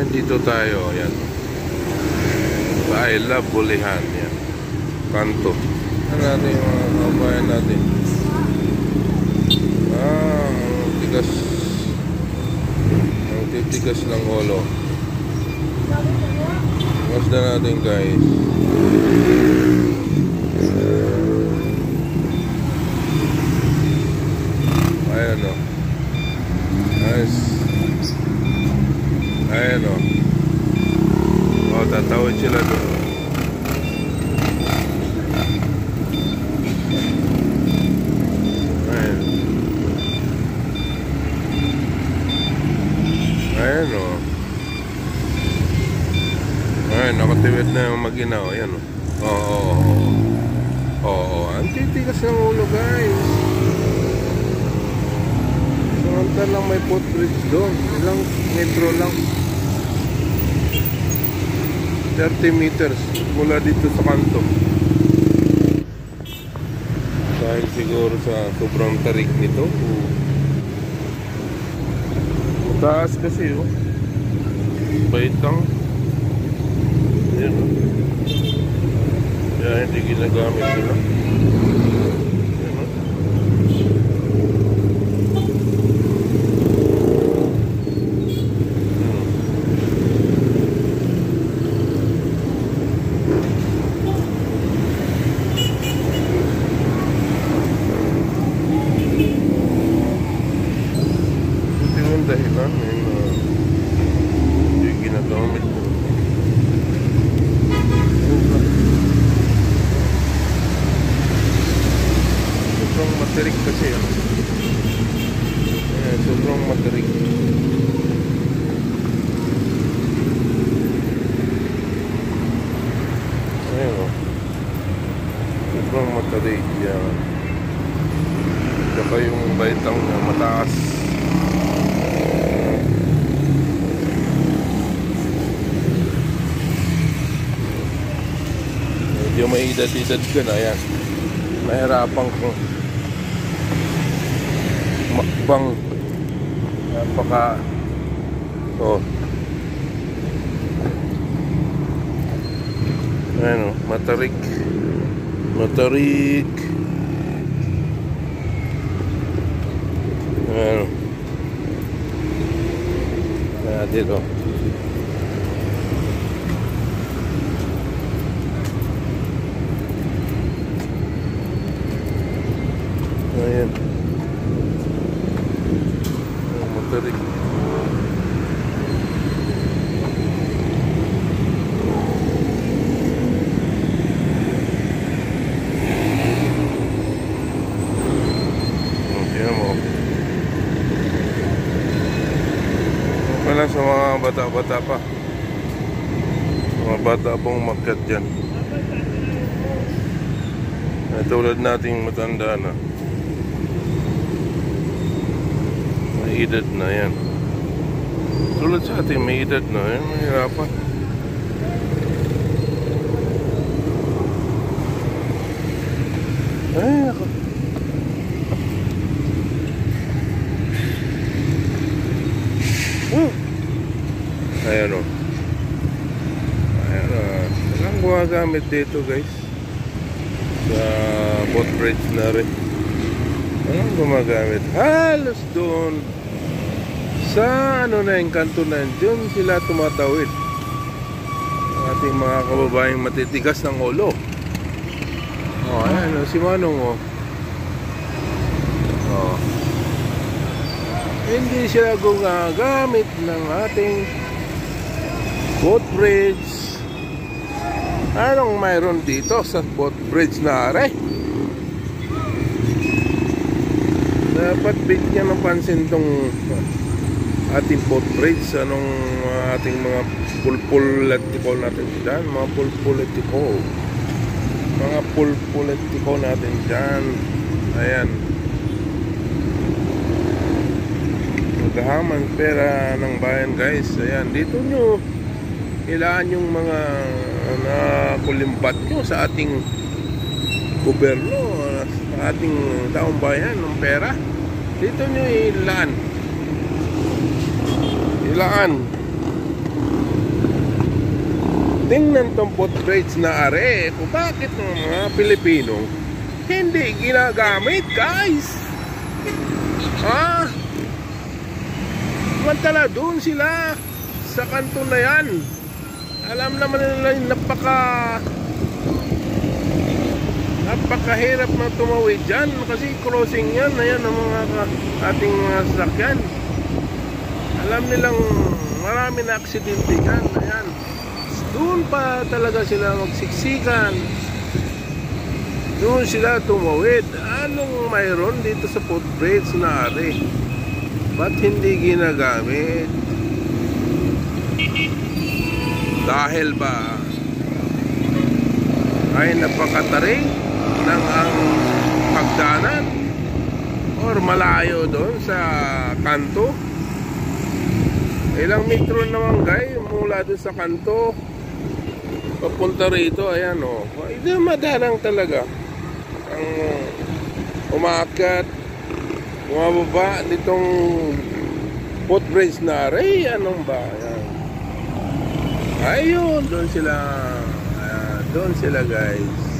Dito tayo, yan. I love Bulihan, yan. Kanto. Ano natin yung mga kabayan natin? Ang tigas. Ang titigas ng ulo. Masda natin, guys. Ayan o. Nice. Ayan o. Tatawid sila doon. Ayan. Ayan o. Ayan, nakatiwid na yung mag-ina o. Ayan o. Oo. Ang titigas ng ulo, guys. Samantala lang may footbridge doon. Ilang metro lang. 30 meters mula dito sa kanto. Dahil siguro sa sobrang tarik nito. Taas kasi oh. Baitang. Yan oh. Yan, hindi ginagamit nila. Dahilan hindi ginagamit mo. Sobrang matarik kasi yan. Ayan, sobrang matarik. Ayan o. Sobrang matarik yan. Saka yung baitang niya mataas. Yung may edad-edad ka na, yan. Nahirapan ko makbang. Napaka ayan o, matarik. Ayan o. Ayan dito. Ayan. Matarik. Tingnan mo. Wala sa mga bata-bata pa. Mga bata pong umakyat dyan. Tulad nating matanda na. May edad na yan. Tulad sa atin, may edad na yan. Mahirapan. Ay, ako. Ayan o. Ayan o. Walang gumagamit dito, guys. Sa footbridge na rin. Walang gumagamit. Halos doon sa ano na yung kanto na yun sila tumatawid. Ang ating mga kababayang matitigas ng ulo. Ayan o. Si Manong o. Hindi sila gumagamit ng ating footbridge. Anong mayroon dito sa footbridge na are? Dapat bigyan ng pansin tong ating footbridge. Anong ating mga pulpuletiko natin dyan. Mga pulpuletiko natin dyan. Ayan. Maghahaman pera ng bayan, guys. Ayan, dito nyo ilaan yung mga nakulimbat nyo sa ating gobyerno, sa ating taong bayan ng pera. Dito nyo ilaan tingnan tong footbridge na are kung bakit ng mga Pilipino hindi ginagamit, guys. Mantala doon sila sa kanto na yan. Alam naman nila yung napakahirap na tumawid dyan kasi crossing yan. Ayan ang mga ating mga sasakyan. Alam nilang marami na aksidente yan. Ayan, doon pa talaga sila magsiksikan, doon sila tumawid. Anong mayroon dito sa footbridge na are? Ba't hindi ginagamit? Dahil ba ay napakataring ng ang pagdanan or malayo doon sa kanto? Ilang metro naman, guys, mula doon sa kanto papunta rito. Ayan, hindi madalang talaga ang umaakyat, bumababa nitong footbridge na ray. Anong ba? Ayan. Ayun, doon sila. Ayan, doon sila, guys.